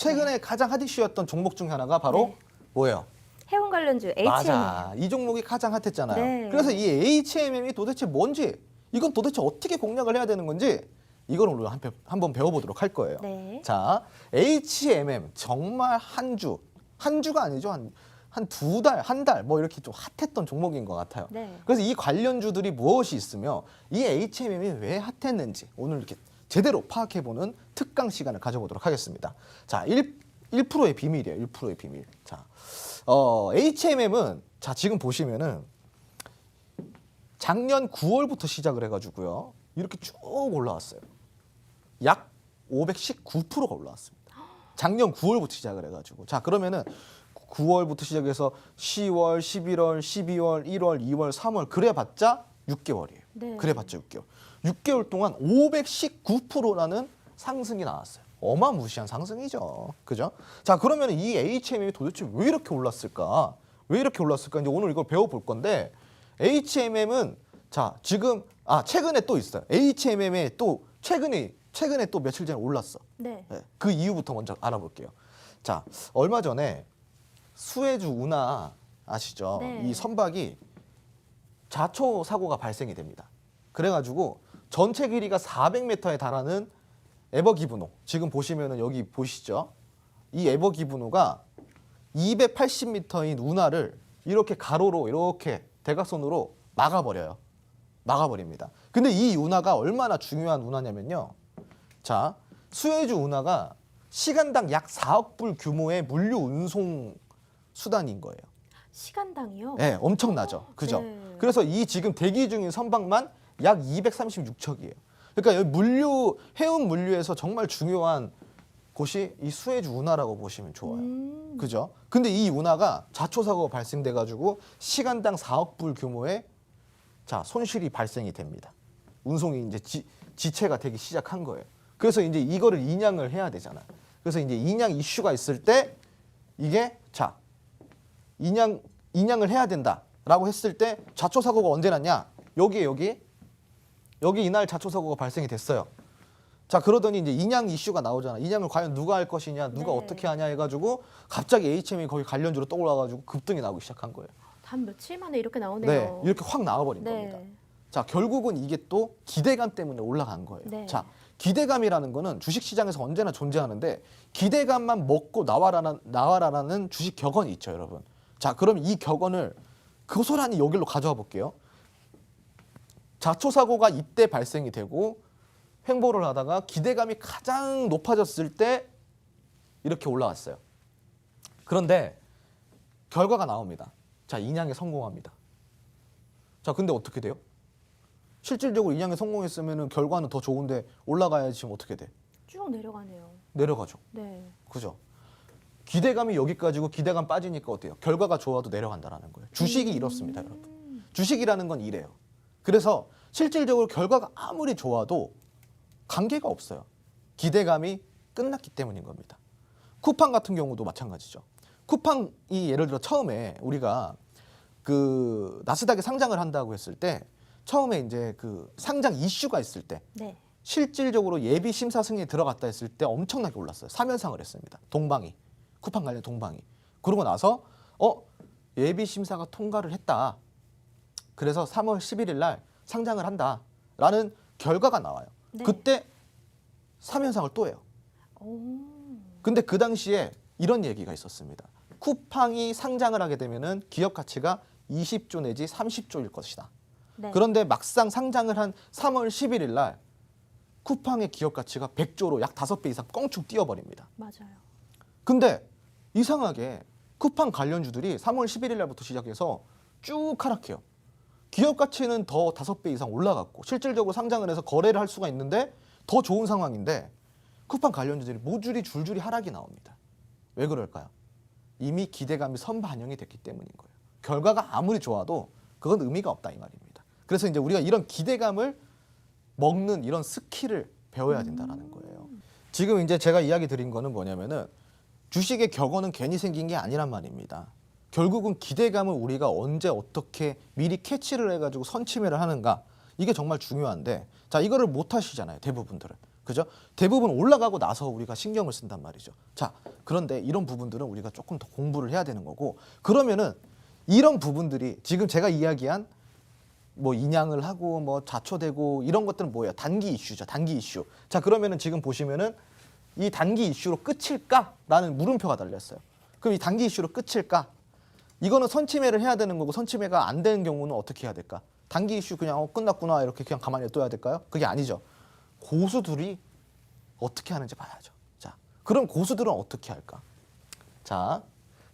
최근에 가장 핫 이슈였던 종목 중 하나가 바로 뭐예요? 해운 관련주 HMM. 맞아. 이 종목이 가장 핫했잖아요. 네. 그래서 이 HMM이 도대체 뭔지, 이건 도대체 어떻게 공략을 해야 되는 건지 이걸 오늘 한번 배워보도록 할 거예요. 네. 자, HMM 정말 한 주가 아니죠. 한 두 달, 한 달 뭐 이렇게 좀 핫했던 종목인 것 같아요. 네. 그래서 이 관련주들이 무엇이 있으며 이 HMM이 왜 핫했는지 오늘 이렇게 제대로 파악해보는 특강 시간을 가져보도록 하겠습니다. 자, 1%의 비밀이에요. 1%의 비밀. 자, HMM은 자 지금 보시면은 작년 9월부터 시작을 해가지고요. 이렇게 쭉 올라왔어요. 약 519%가 올라왔습니다. 작년 9월부터 시작을 해가지고. 자, 그러면은 9월부터 시작해서 10월, 11월, 12월, 1월, 2월, 3월 그래봤자 6개월이에요. 네. 그래봤자 6개월. 6개월 동안 519%라는 상승이 나왔어요. 어마무시한 상승이죠. 그죠? 자, 그러면 이 HMM이 도대체 왜 이렇게 올랐을까? 왜 이렇게 올랐을까? 이제 오늘 이걸 배워볼 건데 HMM은 자, 지금 최근에 또 있어요. HMM에 또 최근에 또 며칠 전에 올랐어. 네. 네, 그 이유부터 먼저 알아볼게요. 자, 얼마 전에 수에즈 운하 아시죠? 네. 이 선박이 자초 사고가 발생이 됩니다. 그래가지고 전체 길이가 400m에 달하는 에버기브노, 지금 보시면은 여기 보시죠? 이 에버기브노가 280m인 운하를 이렇게 가로로 이렇게 대각선으로 막아버립니다. 근데 이 운하가 얼마나 중요한 운하냐면요. 자, 수에즈 운하가 시간당 약 4억 불 규모의 물류 운송 수단인 거예요. 시간당이요? 네, 엄청나죠. 그죠? 네. 그래서 이 지금 대기 중인 선박만 약 236척이에요. 그러니까 여기 해운 물류에서 정말 중요한 곳이 이 수에즈 운하라고 보시면 좋아요. 그죠? 근데 이 운하가 자초 사고가 발생돼 가지고 시간당 4억 불 규모의 자, 손실이 발생이 됩니다. 운송이 이제 지체가 되기 시작한 거예요. 그래서 이제 이거를 인양을 해야 되잖아. 그래서 이제 인양 이슈가 있을 때 이게 자, 인양을 해야 된다라고 했을 때 자초 사고가 언제 났냐? 여기 이날 자초 사고가 발생이 됐어요. 자, 그러더니 이제 인양 이슈가 나오잖아. 인양을 과연 누가 할 것이냐, 누가 네. 어떻게 하냐 해가지고 갑자기 HM이 거기 관련주로 떠올라가지고 급등이 나오기 시작한 거예요. 단 며칠 만에 이렇게 네, 나오네요. 이렇게 확 나와버린 네. 겁니다. 자, 결국은 이게 또 기대감 때문에 올라간 거예요. 네. 자, 기대감이라는 거는 주식시장에서 언제나 존재하는데 기대감만 먹고 나와라라는 주식 격언이 있죠, 여러분. 자, 그럼 이 격언을 고스란히 여기로 가져와 볼게요. 자초 사고가 이때 발생이 되고 횡보를 하다가 기대감이 가장 높아졌을 때 이렇게 올라왔어요. 그런데 결과가 나옵니다. 자, 인양에 성공합니다. 자, 근데 어떻게 돼요? 실질적으로 인양에 성공했으면 결과는 더 좋은데 올라가야지 지금 어떻게 돼? 쭉 내려가네요. 내려가죠. 네. 그죠? 기대감이 여기까지고 기대감 빠지니까 어때요? 결과가 좋아도 내려간다라는 거예요. 주식이 이렇습니다, 여러분. 주식이라는 건 이래요. 그래서 실질적으로 결과가 아무리 좋아도 관계가 없어요. 기대감이 끝났기 때문인 겁니다. 쿠팡 같은 경우도 마찬가지죠. 쿠팡이 예를 들어 처음에 우리가 그 나스닥에 상장을 한다고 했을 때 처음에 이제 그 상장 이슈가 있을 때 네. 실질적으로 예비 심사 승인에 들어갔다 했을 때 엄청나게 올랐어요. 3연상을 했습니다. 동방이. 쿠팡 관련 동방이. 그러고 나서 예비 심사가 통과를 했다. 그래서 3월 11일 날 상장을 한다라는 결과가 나와요. 네. 그때 3연상을 또 해요. 오. 근데 그 당시에 이런 얘기가 있었습니다. 쿠팡이 상장을 하게 되면은 기업 가치가 20조 내지 30조일 것이다. 네. 그런데 막상 상장을 한 3월 11일 날 쿠팡의 기업 가치가 100조로 약 5배 이상 껑충 뛰어버립니다. 맞아요. 근데 이상하게 쿠팡 관련주들이 3월 11일 날부터 시작해서 쭉 하락해요. 기업 가치는 더 5배 이상 올라갔고 실질적으로 상장을 해서 거래를 할 수가 있는데 더 좋은 상황인데 쿠팡 관련주들이 모조리 줄줄이 하락이 나옵니다. 왜 그럴까요? 이미 기대감이 선반영이 됐기 때문인 거예요. 결과가 아무리 좋아도 그건 의미가 없다 이 말입니다. 그래서 이제 우리가 이런 기대감을 먹는 이런 스킬을 배워야 된다는 거예요. 지금 이제 제가 이야기 드린 거는 뭐냐면은 주식의 격언은 괜히 생긴 게 아니란 말입니다. 결국은 기대감을 우리가 언제 어떻게 미리 캐치를 해가지고 선취매를 하는가 이게 정말 중요한데 자 이거를 못 하시잖아요. 대부분들은. 그죠? 대부분 올라가고 나서 우리가 신경을 쓴단 말이죠. 자, 그런데 이런 부분들은 우리가 조금 더 공부를 해야 되는 거고, 그러면은 이런 부분들이 지금 제가 이야기한 뭐 인양을 하고 뭐 자초되고 이런 것들은 뭐예요? 단기 이슈죠. 단기 이슈. 자, 그러면은 지금 보시면은 이 단기 이슈로 끝일까라는 물음표가 달렸어요. 그럼 이 단기 이슈로 끝일까? 이거는 선침해를 해야 되는 거고, 선침해가 안 되는 경우는 어떻게 해야 될까? 단기 이슈 그냥 끝났구나 이렇게 그냥 가만히 둬야 될까요? 그게 아니죠. 고수들이 어떻게 하는지 봐야죠. 자, 그럼 고수들은 어떻게 할까? 자,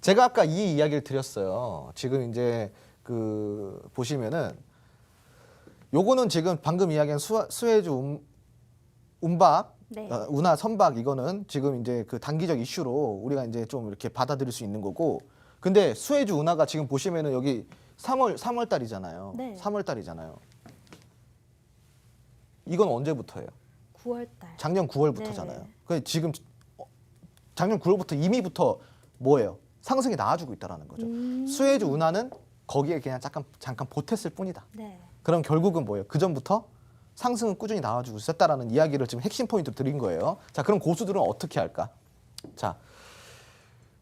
제가 아까 이 이야기를 드렸어요. 지금 이제 그 보시면은 요거는 지금 방금 이야기한 수혜주 운박, 네. 운하 선박 이거는 지금 이제 그 단기적 이슈로 우리가 이제 좀 이렇게 받아들일 수 있는 거고, 근데 수혜주 운하가 지금 보시면은 여기 3월 달이잖아요. 네. 3월 달이잖아요. 이건 언제부터예요? 9월 달. 작년 9월부터잖아요. 네. 그 지금 작년 9월부터 이미부터 뭐예요? 상승이 나와주고 있다라는 거죠. 수혜주 운하는 거기에 그냥 잠깐 보탰을 뿐이다. 네. 그럼 결국은 뭐예요? 그 전부터 상승은 꾸준히 나와주고 있었다라는 이야기를 지금 핵심 포인트로 드린 거예요. 자, 그럼 고수들은 어떻게 할까? 자,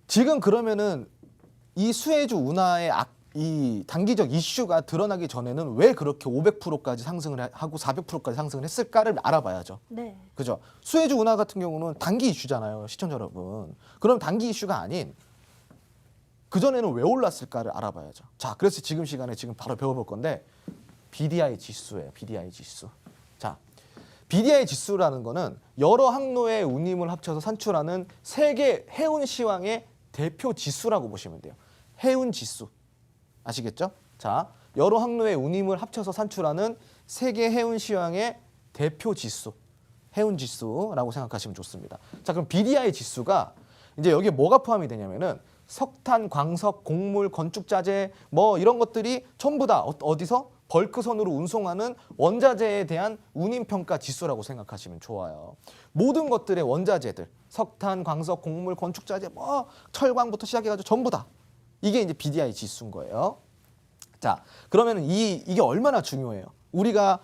지금 그러면은 이 수혜주 운하의 이 단기적 이슈가 드러나기 전에는 왜 그렇게 500%까지 상승을 하고 400%까지 상승을 했을까를 알아봐야죠. 네. 그죠? 수혜주 운하 같은 경우는 단기 이슈잖아요, 시청자 여러분. 그럼 단기 이슈가 아닌 그전에는 왜 올랐을까를 알아봐야죠. 자, 그래서 지금 시간에 지금 바로 배워볼 건데 BDI 지수예요. BDI 지수. 자, BDI 지수라는 거는 여러 항로의 운임을 합쳐서 산출하는 세계 해운 시황의 대표 지수라고 보시면 돼요. 해운 지수. 아시겠죠? 자, 여러 항로의 운임을 합쳐서 산출하는 세계 해운 시황의 대표 지수. 해운 지수라고 생각하시면 좋습니다. 자, 그럼 BDI 지수가 이제 여기에 뭐가 포함이 되냐면은 석탄, 광석, 곡물, 건축 자재 뭐 이런 것들이 전부 다 어디서 벌크선으로 운송하는 원자재에 대한 운임 평가 지수라고 생각하시면 좋아요. 모든 것들의 원자재들, 석탄, 광석, 곡물, 건축 자재 뭐 철광부터 시작해 가지고 전부 다 이게 이제 BDI 지수인 거예요. 자, 그러면은 이게 얼마나 중요해요? 우리가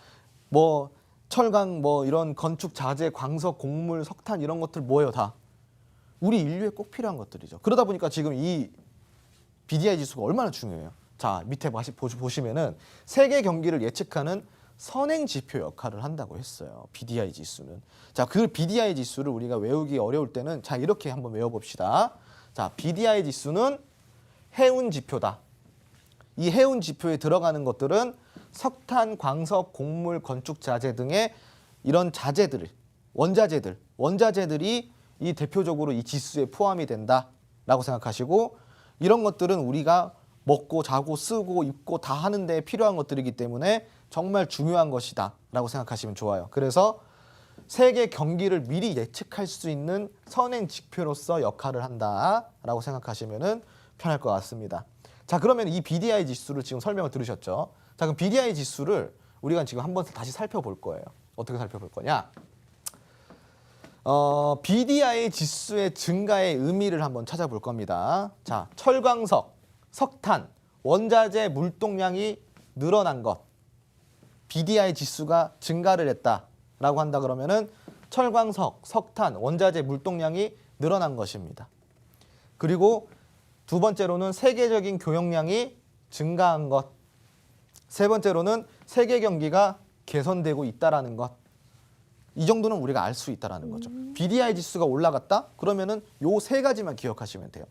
뭐 철강 뭐 이런 건축 자재, 광석, 곡물, 석탄 이런 것들 뭐예요, 다? 우리 인류에 꼭 필요한 것들이죠. 그러다 보니까 지금 이 BDI 지수가 얼마나 중요해요. 자, 밑에 보시면은 세계 경기를 예측하는 선행 지표 역할을 한다고 했어요. BDI 지수는. 자, 그 BDI 지수를 우리가 외우기 어려울 때는 자, 이렇게 한번 외워봅시다. 자, BDI 지수는 해운 지표다. 이 해운 지표에 들어가는 것들은 석탄, 광석, 곡물, 건축 자재 등의 이런 자재들, 원자재들이 이 대표적으로 이 지수에 포함이 된다라고 생각하시고, 이런 것들은 우리가 먹고 자고 쓰고 입고 다 하는 데 필요한 것들이기 때문에 정말 중요한 것이다라고 생각하시면 좋아요. 그래서 세계 경기를 미리 예측할 수 있는 선행 지표로서 역할을 한다라고 생각하시면 편할 것 같습니다. 자, 그러면 이 BDI 지수를 지금 설명을 들으셨죠? 자, 그럼 BDI 지수를 우리가 지금 한번 다시 살펴볼 거예요. 어떻게 살펴볼 거냐? BDI 지수의 증가의 의미를 한번 찾아볼 겁니다. 자, 철광석, 석탄, 원자재 물동량이 늘어난 것. BDI 지수가 증가를 했다라고 한다 그러면은 철광석, 석탄, 원자재 물동량이 늘어난 것입니다. 그리고 두 번째로는 세계적인 교역량이 증가한 것. 세 번째로는 세계 경기가 개선되고 있다라는 것. 이 정도는 우리가 알 수 있다라는 거죠. BDI 지수가 올라갔다? 그러면은 요 세 가지만 기억하시면 돼요.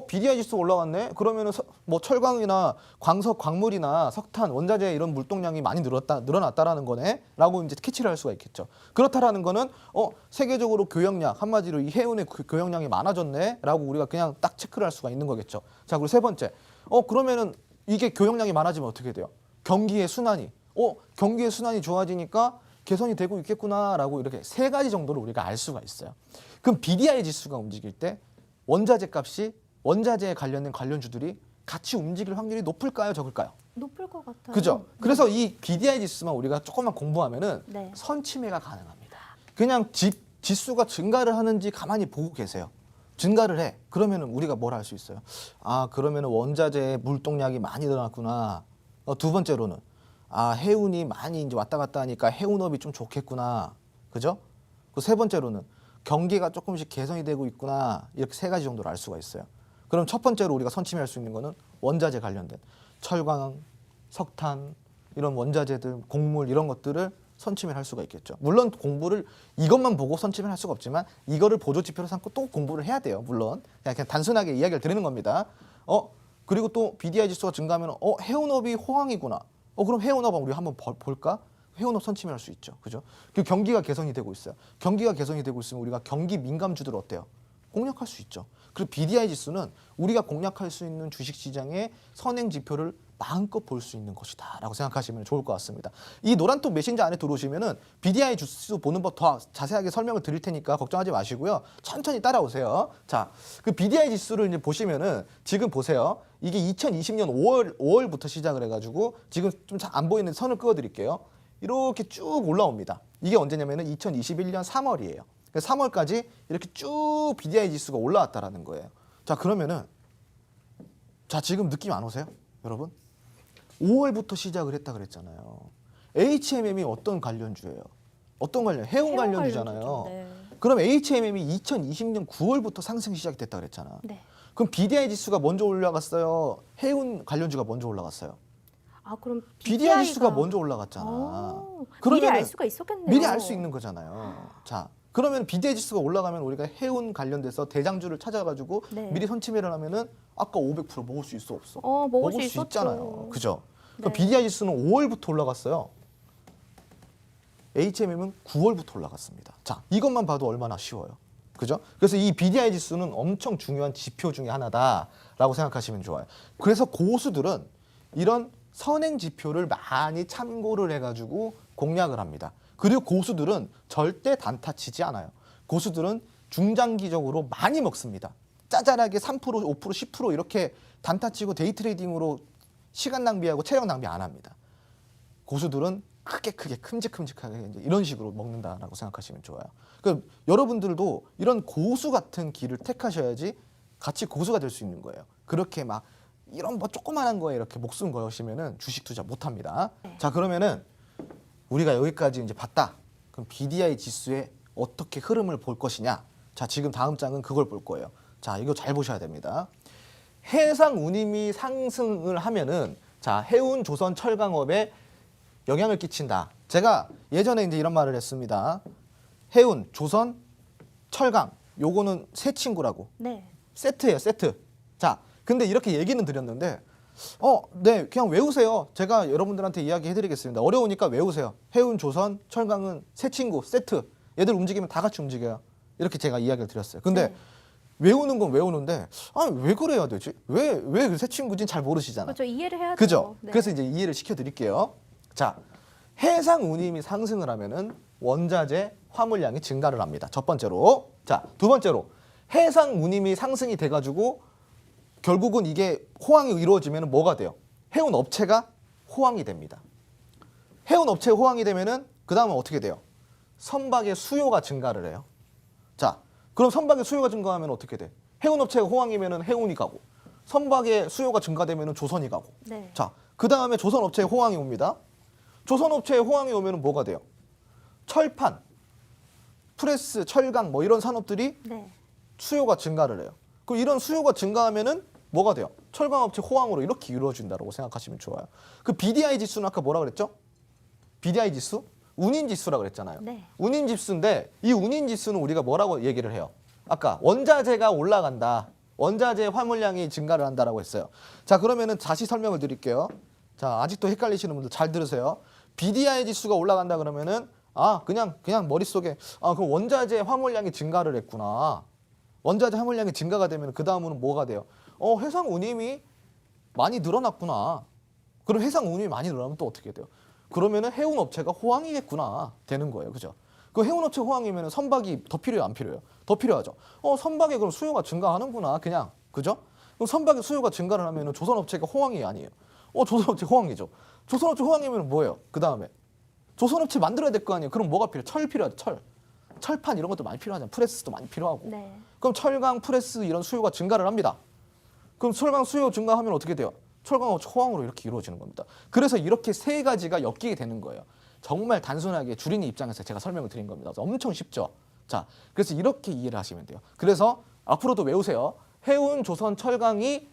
BDI 지수 올라갔네? 그러면은 뭐 철광이나 광석, 광물이나 석탄, 원자재 이런 물동량이 많이 늘어났다라는 거네? 라고 이제 캐치를 할 수가 있겠죠. 그렇다라는 거는 세계적으로 교역량, 한마디로 이 해운의 교역량이 많아졌네? 라고 우리가 그냥 딱 체크를 할 수가 있는 거겠죠. 자, 그리고 세 번째. 그러면은 이게 교역량이 많아지면 어떻게 돼요? 경기의 순환이. 경기의 순환이 좋아지니까 개선이 되고 있겠구나라고 이렇게 세 가지 정도로 우리가 알 수가 있어요. 그럼 BDI 지수가 움직일 때 원자재 값이 원자재에 관련된 관련주들이 같이 움직일 확률이 높을까요, 적을까요? 높을 것 같아요. 그죠? 그래서 이 BDI 지수만 우리가 조금만 공부하면은 네. 선침해가 가능합니다. 그냥 지수가 증가를 하는지 가만히 보고 계세요. 증가를 해. 그러면은 우리가 뭘 할 수 있어요? 아, 그러면은 원자재의 물동량이 많이 늘어났구나. 두 번째로는 해운이 많이 이제 왔다 갔다 하니까 해운업이 좀 좋겠구나. 그죠? 그 세 번째로는 경기가 조금씩 개선이 되고 있구나. 이렇게 세 가지 정도로 알 수가 있어요. 그럼 첫 번째로 우리가 선침해할 수 있는 거는 원자재 관련된 철강, 석탄 이런 원자재들, 곡물 이런 것들을 선침을 할 수가 있겠죠. 물론 공부를 이것만 보고 선침을 할 수가 없지만 이거를 보조 지표로 삼고 또 공부를 해야 돼요. 물론 그냥 단순하게 이야기를 드리는 겁니다. 그리고 또 BDI 지수가 증가하면 해운업이 호황이구나. 그럼 해운업 우리 한번 볼까? 해운업 선침을 할 수 있죠. 그죠? 그 경기가 개선이 되고 있어요. 경기가 개선이 되고 있으면 우리가 경기 민감주들 어때요? 공략할 수 있죠. 그리고 BDI 지수는 우리가 공략할 수 있는 주식시장의 선행 지표를 마음껏 볼 수 있는 것이다라고 생각하시면 좋을 것 같습니다. 이 노란톡 메신저 안에 들어오시면은 BDI 지수 보는 법 더 자세하게 설명을 드릴 테니까 걱정하지 마시고요. 천천히 따라오세요. 자, 그 BDI 지수를 이제 보시면은 지금 보세요. 이게 2020년 5월부터 시작을 해가지고 지금 좀 잘 안 보이는 선을 그어드릴게요. 이렇게 쭉 올라옵니다. 이게 언제냐면은 2021년 3월이에요. 3월까지 이렇게 쭉 BDI 지수가 올라왔다라는 거예요. 자, 그러면은 자, 지금 느낌 안 오세요? 여러분? 5월부터 시작을 했다 그랬잖아요. HMM이 어떤 관련주예요? 어떤 관련? 해운 관련주잖아요. 네. 그럼 HMM이 2020년 9월부터 상승 시작이 됐다 그랬잖아. 네. 그럼 BDI 지수가 먼저 올라갔어요? 해운 관련주가 먼저 올라갔어요? 아, 그럼 BDI 지수가 먼저 올라갔잖아. 미리 알 수가 있었겠네요. 미리 알 수 있는 거잖아요. 자, 그러면 BDI 지수가 올라가면 우리가 해운 관련돼서 대장주를 찾아가지고 네. 미리 선침해를 하면은 아까 500% 먹을 수 있어 없어? 먹을 수 있었죠. 있잖아요. 그죠? 그럼 네. BDI 지수는 5월부터 올라갔어요. HMM은 9월부터 올라갔습니다. 자, 이것만 봐도 얼마나 쉬워요. 그죠? 그래서 이 BDI 지수는 엄청 중요한 지표 중에 하나다라고 생각하시면 좋아요. 그래서 고수들은 이런 선행 지표를 많이 참고를 해가지고 공략을 합니다. 그리고 고수들은 절대 단타 치지 않아요. 고수들은 중장기적으로 많이 먹습니다. 짜잘하게 3%, 5%, 10% 이렇게 단타 치고 데이 트레이딩으로 시간 낭비하고 체력 낭비 안 합니다. 고수들은 크게 큼직큼직하게 이제 이런 식으로 먹는다라고 생각하시면 좋아요. 그러니까 여러분들도 이런 고수 같은 길을 택하셔야지 같이 고수가 될 수 있는 거예요. 그렇게 막 이런 뭐 조그만한 거에 이렇게 목숨 거시면은 주식 투자 못 합니다. 네. 자, 그러면은 우리가 여기까지 이제 봤다. 그럼 BDI 지수의 어떻게 흐름을 볼 것이냐? 자, 지금 다음 장은 그걸 볼 거예요. 자, 이거 잘 보셔야 됩니다. 해상 운임이 상승을 하면은 자, 해운, 조선, 철강업에 영향을 끼친다. 제가 예전에 이제 이런 말을 했습니다. 해운, 조선, 철강 요거는 세 친구라고. 네. 세트예요, 세트. 자, 근데 이렇게 얘기는 드렸는데 네, 그냥 외우세요. 제가 여러분들한테 이야기해 드리겠습니다. 어려우니까 외우세요. 해운, 조선, 철강은 세 친구, 세트. 얘들 움직이면 다 같이 움직여요. 이렇게 제가 이야기를 드렸어요. 근데 네. 외우는 건 외우는데 왜 그래야 되지? 왜 그 세 친구진 잘 모르시잖아. 그렇죠. 이해를 해야죠. 그죠? 네. 그래서 이제 이해를 시켜 드릴게요. 자, 해상 운임이 상승을 하면은 원자재 화물량이 증가를 합니다. 첫 번째로. 자, 두 번째로 해상 운임이 상승이 돼 가지고 결국은 이게 호황이 이루어지면 뭐가 돼요? 해운 업체가 호황이 됩니다. 해운 업체 호황이 되면은 그다음은 어떻게 돼요? 선박의 수요가 증가를 해요. 자, 그럼 선박의 수요가 증가하면 어떻게 돼? 해운 업체가 호황이면은 해운이 가고 선박의 수요가 증가되면은 조선이 가고. 네. 자, 그다음에 조선 업체의 호황이 옵니다. 조선 업체의 호황이 오면은 뭐가 돼요? 철판, 프레스, 철강 뭐 이런 산업들이 네. 수요가 증가를 해요. 그럼 이런 수요가 증가하면은 뭐가 돼요? 철강업체 호황으로 이렇게 이루어진다고 생각하시면 좋아요. 그 BDI 지수는 아까 뭐라 그랬죠? BDI 지수? 운임 지수라 그랬잖아요. 네. 운임 지수인데 이 운임 지수는 우리가 뭐라고 얘기를 해요? 아까 원자재가 올라간다. 원자재 화물량이 증가를 한다라고 했어요. 자, 그러면은 다시 설명을 드릴게요. 자, 아직도 헷갈리시는 분들 잘 들으세요. BDI 지수가 올라간다 그러면은 그냥 머릿속에 그럼 원자재 화물량이 증가를 했구나. 원자재 화물량이 증가가 되면 그 다음은 뭐가 돼요? 해상 운임이 많이 늘어났구나. 그럼 해상 운임이 많이 늘어나면 또 어떻게 돼요? 그러면은 해운 업체가 호황이겠구나 되는 거예요, 그죠? 그 해운 업체 호황이면은 선박이 더 필요해요, 안 필요해요? 더 필요하죠. 선박에 그럼 수요가 증가하는구나, 그냥 그죠? 그럼 선박의 수요가 증가를 하면은 조선 업체가 호황이 아니에요. 조선 업체 호황이죠. 조선 업체 호황이면 뭐예요? 그 다음에 조선 업체 만들어야 될 거 아니에요? 그럼 뭐가 필요해? 철 필요하죠, 철. 철판 이런 것도 많이 필요하잖아요. 프레스도 많이 필요하고. 네. 그럼 철강, 프레스 이런 수요가 증가를 합니다. 그럼 철강 수요 증가하면 어떻게 돼요? 철강 업체 호황으로 이렇게 이루어지는 겁니다. 그래서 이렇게 세 가지가 엮이게 되는 거예요. 정말 단순하게 주린이 입장에서 제가 설명을 드린 겁니다. 그래서 엄청 쉽죠. 자, 그래서 이렇게 이해를 하시면 돼요. 그래서 앞으로도 외우세요. 해운, 조선, 철강이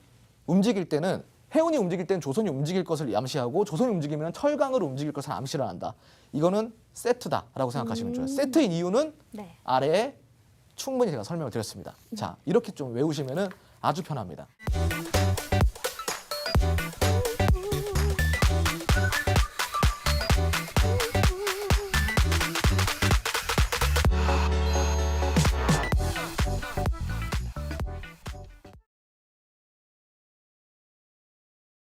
움직일 때는 해운이 움직일 때는 조선이 움직일 것을 암시하고 조선이 움직이면 철강으로 움직일 것을 암시를 한다. 이거는 세트다라고 생각하시면 좋아요. 세트인 이유는 네. 아래에 충분히 제가 설명을 드렸습니다. 자, 이렇게 좀 외우시면은 아주 편합니다.